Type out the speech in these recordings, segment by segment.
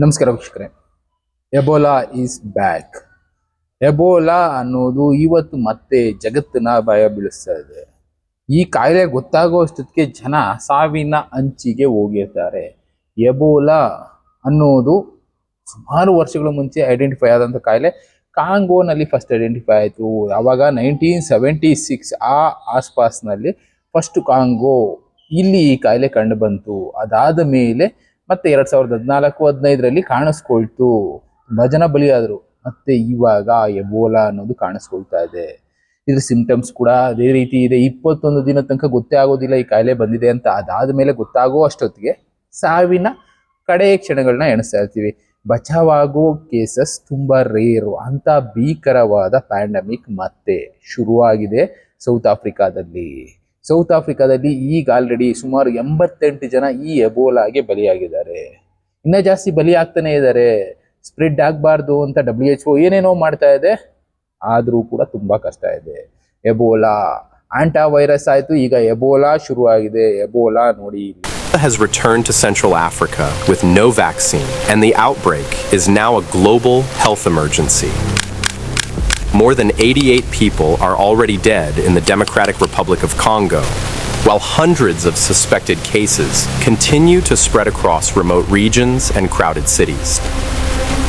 ನಮಸ್ಕಾರ ವೀಕ್ಷಕರೇ. Ebola is back. Ebola ಅನ್ನೋದು ಇವತ್ತು ಮತ್ತೆ ಜಗತ್ತನ್ನ ಭಯ ಬೀಳಿಸ್ತಾ ಇದೆ. ಈ ಕಾಯಿಲೆ ಗೊತ್ತಾಗುವಷ್ಟೊತ್ತಿಗೆ ಜನ ಸಾವಿನ ಅಂಚಿಗೆ ಹೋಗಿರ್ತಾರೆ. ಎಬೋಲಾ ಅನ್ನೋದು ಸುಮಾರು ವರ್ಷಗಳ ಮುಂಚೆ ಐಡೆಂಟಿಫೈ ಆದಂಥ ಕಾಯಿಲೆ. ಕಾಂಗೋನಲ್ಲಿ ಫಸ್ಟ್ ಐಡೆಂಟಿಫೈ ಆಯಿತು. ಆವಾಗ 1976 ಆ ಆಸ್ಪಾಸ್ನಲ್ಲಿ ಫಸ್ಟ್ ಕಾಂಗೋ ಇಲ್ಲಿ ಈ ಕಾಯಿಲೆ ಕಂಡು ಬಂತು. ಅದಾದ ಮೇಲೆ ಮತ್ತೆ 2014-15ರಲ್ಲಿ ಕಾಣಿಸ್ಕೊಳ್ತು. ತುಂಬಾ ಜನ ಬಲಿಯಾದರು. ಮತ್ತೆ ಇವಾಗ ಎಬೋಲಾ ಅನ್ನೋದು ಕಾಣಿಸ್ಕೊಳ್ತಾ ಇದೆ. ಇದ್ರ ಸಿಂಪ್ಟಮ್ಸ್ ಕೂಡ ಅದೇ ರೀತಿ ಇದೆ. 21 ದಿನ ತನಕ ಗೊತ್ತೇ ಆಗೋದಿಲ್ಲ ಈ ಕಾಯಿಲೆ ಬಂದಿದೆ ಅಂತ. ಅದಾದ ಮೇಲೆ ಗೊತ್ತಾಗೋ ಅಷ್ಟೊತ್ತಿಗೆ ಸಾವಿನ ಕಡೆಯ ಕ್ಷಣಗಳನ್ನ ಎಣಿಸ್ತಾ ಇರ್ತೀವಿ. ಬಚಾವಾಗುವ ಕೇಸಸ್ ತುಂಬಾ ರೇರು. ಅಂತ ಭೀಕರವಾದ ಪ್ಯಾಂಡಮಿಕ್ ಮತ್ತೆ ಶುರುವಾಗಿದೆ ಸೌತ್ ಆಫ್ರಿಕಾದಲ್ಲಿ. ಈಗ ಆಲ್ರೆಡಿ ಸುಮಾರು 88 ಜನ ಈ ಎಬೋಲಾಗೆ ಬಲಿಯಾಗಿದ್ದಾರೆ. ಇನ್ನ ಜಾಸ್ತಿ ಬಲಿ ಆಗ್ತಾನೆ ಇದ್ದಾರೆ. ಸ್ಪ್ರೆಡ್ ಆಗಬಾರ್ದು ಅಂತ WHO ಏನೇನೋ ಮಾಡ್ತಾ ಇದೆ. ಆದ್ರೂ ಕೂಡ ತುಂಬಾ ಕಷ್ಟ ಇದೆ. ಎಬೋಲಾ ಆಂಟಾ ವೈರಸ್ ಆಯ್ತು, ಈಗ ಎಬೋಲಾ ಶುರುವಾಗಿದೆ. ಎಬೋಲಾ ನೋಡಿ has returned to Central Africa with no vaccine, and the outbreak is now a global health emergency. More than 88 people are already dead in the Democratic Republic of Congo, while hundreds of suspected cases continue to spread across remote regions and crowded cities.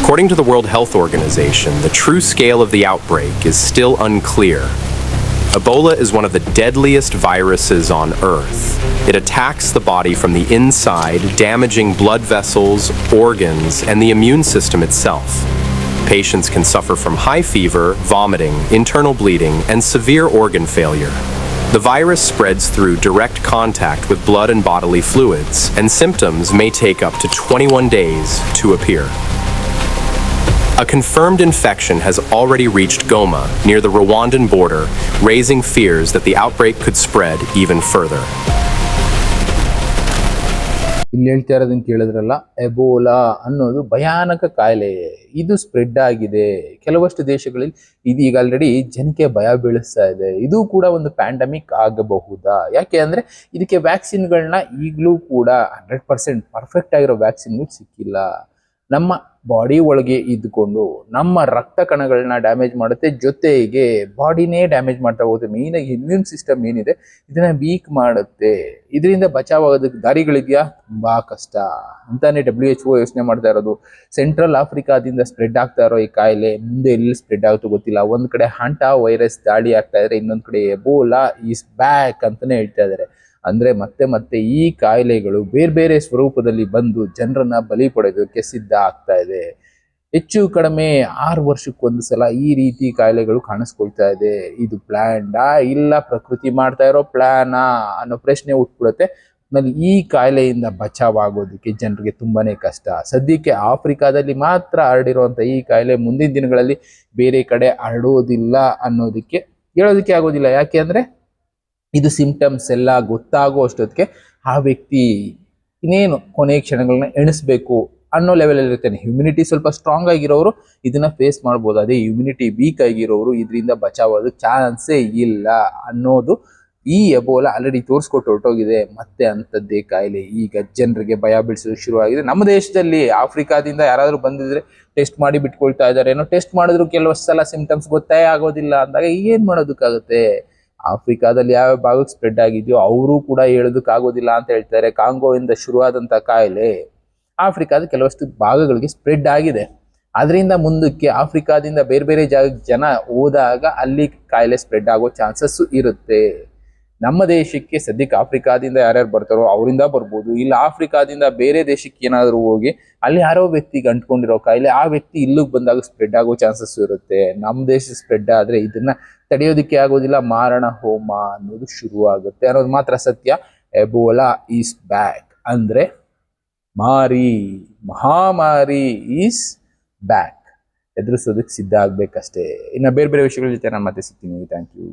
According to the World Health Organization, the true scale of the outbreak is still unclear. Ebola is one of the deadliest viruses on Earth. It attacks the body from the inside, damaging blood vessels, organs, and the immune system itself. Patients can suffer from high fever, vomiting, internal bleeding, and severe organ failure. The virus spreads through direct contact with blood and bodily fluids, and symptoms may take up to 21 days to appear. A confirmed infection has already reached Goma, near the Rwandan border, raising fears that the outbreak could spread even further. ಇಲ್ಲಿ ಹೇಳ್ತಾ ಇರೋದನ್ನ ಕೇಳಿದ್ರಲ್ಲ, Ebola ಅನ್ನೋದು ಭಯಾನಕ ಕಾಯಿಲೆ. ಇದು spread ಆಗಿದೆ ಕೆಲವಷ್ಟು ದೇಶಗಳಲ್ಲಿ. ಇದು ಈಗ ಆಲ್ರೆಡಿ ಜನಕ್ಕೆ ಭಯ ಬೀಳಿಸ್ತಾ ಇದೆ. ಇದು ಕೂಡ ಒಂದು ಪ್ಯಾಂಡಮಿಕ್ ಆಗಬಹುದಾ? ಯಾಕೆ ಅಂದ್ರೆ ಇದಕ್ಕೆ ವ್ಯಾಕ್ಸಿನ್ಗಳನ್ನ ಈಗಲೂ ಕೂಡ 100% ಪರ್ಫೆಕ್ಟ್ ಆಗಿರೋ ವ್ಯಾಕ್ಸಿನ್ಗಳು ಸಿಕ್ಕಿಲ್ಲ. ನಮ್ಮ ಬಾಡಿ ಒಳಗೆ ಇದ್ಕೊಂಡು ನಮ್ಮ ರಕ್ತ ಕಣಗಳನ್ನ ಡ್ಯಾಮೇಜ್ ಮಾಡುತ್ತೆ, ಜೊತೆಗೆ ಬಾಡಿನೇ ಡ್ಯಾಮೇಜ್ ಮಾಡ್ತಾ ಹೋಗುತ್ತೆ. ಮೇನ್ ಆಗಿ ಇಮ್ಯೂನ್ ಸಿಸ್ಟಮ್ ಏನಿದೆ ಇದನ್ನ ವೀಕ್ ಮಾಡುತ್ತೆ. ಇದರಿಂದ ಬಚಾವಾಗೋದಕ್ಕೆ ದಾರಿಗಳಿದೆಯಾ? ತುಂಬಾ ಕಷ್ಟ ಅಂತಾನೆ WHO ಯೋಚನೆ ಮಾಡ್ತಾ ಇರೋದು. ಸೆಂಟ್ರಲ್ ಆಫ್ರಿಕಾದಿಂದ ಸ್ಪ್ರೆಡ್ ಆಗ್ತಾ ಇರೋ ಈ ಕಾಯಿಲೆ ಮುಂದೆ ಎಲ್ಲಿ ಸ್ಪ್ರೆಡ್ ಆಗುತ್ತೋ ಗೊತ್ತಿಲ್ಲ. ಒಂದ್ ಕಡೆ ಹಾಂಟಾ ವೈರಸ್ ದಾಳಿ ಆಗ್ತಾ ಇದ್ರೆ, ಇನ್ನೊಂದ್ ಕಡೆ ಎಬೋಲಾ ಈಸ್ ಬ್ಯಾಕ್ ಅಂತಾನೆ ಹೇಳ್ತಾ ಇದಾರೆ. ಅಂದ್ರೆ ಮತ್ತೆ ಈ ಕಾಯಿಲೆಗಳು ಬೇರೆ ಬೇರೆ ಸ್ವರೂಪದಲ್ಲಿ ಬಂದು ಜನರನ್ನ ಬಲಿ ಪಡೆಯೋದಕ್ಕೆ ಸಿದ್ಧ ಆಗ್ತಾ ಇದೆ. ಹೆಚ್ಚು ಕಡಿಮೆ 6 ವರ್ಷಕ್ಕೊಂದು ಸಲ ಈ ರೀತಿ ಕಾಯಿಲೆಗಳು ಕಾಣಿಸ್ಕೊಳ್ತಾ ಇದೆ. ಇದು ಪ್ಲಾನ್ಡಾ ಇಲ್ಲ ಪ್ರಕೃತಿ ಮಾಡ್ತಾ ಇರೋ ಪ್ಲಾನಾ ಅನ್ನೋ ಪ್ರಶ್ನೆ ಹುಟ್ಬಿಡುತ್ತೆ. ಈ ಕಾಯಿಲೆಯಿಂದ ಬಚಾವಾಗೋದಕ್ಕೆ ಜನರಿಗೆ ತುಂಬಾನೇ ಕಷ್ಟ. ಸದ್ಯಕ್ಕೆ ಆಫ್ರಿಕಾದಲ್ಲಿ ಮಾತ್ರ ಹರಡಿರುವಂತ ಈ ಕಾಯಿಲೆ ಮುಂದಿನ ದಿನಗಳಲ್ಲಿ ಬೇರೆ ಕಡೆ ಹರಡೋದಿಲ್ಲ ಅನ್ನೋದಕ್ಕೆ ಹೇಳೋದಕ್ಕೆ ಆಗೋದಿಲ್ಲ. ಯಾಕೆ ಅಂದ್ರೆ ಇದು ಸಿಂಪ್ಟಮ್ಸ್ ಎಲ್ಲ ಗೊತ್ತಾಗೋ ಅಷ್ಟೊತ್ತಿಗೆ ಆ ವ್ಯಕ್ತಿ ಇನ್ನೇನು ಕೊನೆಯ ಕ್ಷಣಗಳನ್ನ ಎಣಿಸ್ಬೇಕು ಅನ್ನೋ ಲೆವೆಲಲ್ಲಿ ಇರ್ತಾನೆ. ಇಮ್ಯುನಿಟಿ ಸ್ವಲ್ಪ ಸ್ಟ್ರಾಂಗ್ ಆಗಿರೋರು ಇದನ್ನ ಫೇಸ್ ಮಾಡ್ಬೋದು. ಅದೇ ಇಮ್ಯುನಿಟಿ ವೀಕ್ ಆಗಿರೋರು ಇದರಿಂದ ಬಚಾವೋದು ಚಾನ್ಸೇ ಇಲ್ಲ ಅನ್ನೋದು ಈ ಎಬೋಲಾ ಆಲ್ರೆಡಿ ತೋರಿಸ್ಕೊಟ್ಟು ಹೊರಟೋಗಿದೆ. ಮತ್ತೆ ಅಂಥದ್ದೇ ಕಾಯಿಲೆ ಈಗ ಜನರಿಗೆ ಭಯ ಬೀಳಿಸೋದು ಶುರುವಾಗಿದೆ. ನಮ್ಮ ದೇಶದಲ್ಲಿ ಆಫ್ರಿಕಾದಿಂದ ಯಾರಾದ್ರೂ ಬಂದಿದ್ರೆ ಟೆಸ್ಟ್ ಮಾಡಿ ಬಿಟ್ಕೊಳ್ತಾ ಇದ್ದಾರೆ. ಏನೋ ಟೆಸ್ಟ್ ಮಾಡಿದ್ರು ಕೆಲವಷ್ಟು ಸಲ ಸಿಂಪ್ಟಮ್ಸ್ ಗೊತ್ತೇ ಆಗೋದಿಲ್ಲ ಅಂದಾಗ ಏನ್ ಮಾಡೋದಕ್ಕಾಗುತ್ತೆ? ಆಫ್ರಿಕಾದಲ್ಲಿ ಯಾವ ಭಾಗಕ್ಕೆ ಸ್ಪ್ರೆಡ್ ಆಗಿದೆಯೋ ಅವರು ಕೂಡ ಹೇಳೋದಕ್ಕಾಗೋದಿಲ್ಲ ಅಂತ ಹೇಳ್ತಾರೆ. ಕಾಂಗೋಯಿಂದ ಶುರುವಾದಂತ ಕಾಯಿಲೆ ಆಫ್ರಿಕಾದ ಕೆಲವಷ್ಟು ಭಾಗಗಳಿಗೆ ಸ್ಪ್ರೆಡ್ ಆಗಿದೆ. ಅದರಿಂದ ಮುಂದಕ್ಕೆ ಆಫ್ರಿಕಾದಿಂದ ಬೇರೆ ಬೇರೆ ಜಾಗಕ್ಕೆ ಜನ ಹೋದಾಗ ಅಲ್ಲಿ ಕಾಯಿಲೆ ಸ್ಪ್ರೆಡ್ ಆಗೋ ಚಾನ್ಸಸ್ ಇರುತ್ತೆ. ನಮ್ಮ ದೇಶಕ್ಕೆ ಸದ್ಯಕ್ಕೆ ಆಫ್ರಿಕಾದಿಂದ ಯಾರ್ಯಾರು ಬರ್ತಾರೋ ಅವರಿಂದ ಬರ್ಬೋದು. ಇಲ್ಲ ಆಫ್ರಿಕಾದಿಂದ ಬೇರೆ ದೇಶಕ್ಕೆ ಏನಾದ್ರು ಹೋಗಿ ಅಲ್ಲಿ ಯಾರೋ ವ್ಯಕ್ತಿಗೆ ಅಂಟ್ಕೊಂಡಿರೋ ಕಾಯಿಲೆ ಆ ವ್ಯಕ್ತಿ ಇಲ್ಲಿಗೆ ಬಂದಾಗ ಸ್ಪ್ರೆಡ್ ಆಗೋ ಚಾನ್ಸಸ್ ಇರುತ್ತೆ. ನಮ್ಮ ದೇಶ ಸ್ಪ್ರೆಡ್ ಆದ್ರೆ ಇದನ್ನ ತಡೆಯೋದಕ್ಕೆ ಆಗೋದಿಲ್ಲ. ಮಾರಣ ಹೋಮ ಅನ್ನೋದು ಶುರು ಆಗುತ್ತೆ ಅನ್ನೋದು ಮಾತ್ರ ಸತ್ಯ. ಎಬೋಲಾ ಈಸ್ ಬ್ಯಾಕ್ ಅಂದ್ರೆ ಮಹಾಮಾರಿ ಈಸ್ ಬ್ಯಾಕ್. ಎದುರಿಸೋದಕ್ಕೆ ಸಿದ್ಧ ಆಗ್ಬೇಕಷ್ಟೇ. ಇನ್ನು ಬೇರೆ ಬೇರೆ ವಿಷಯಗಳ ಜೊತೆ ನಾನು ಮತ್ತೆ ಸಿಗ್ತೀನಿ. Thank you.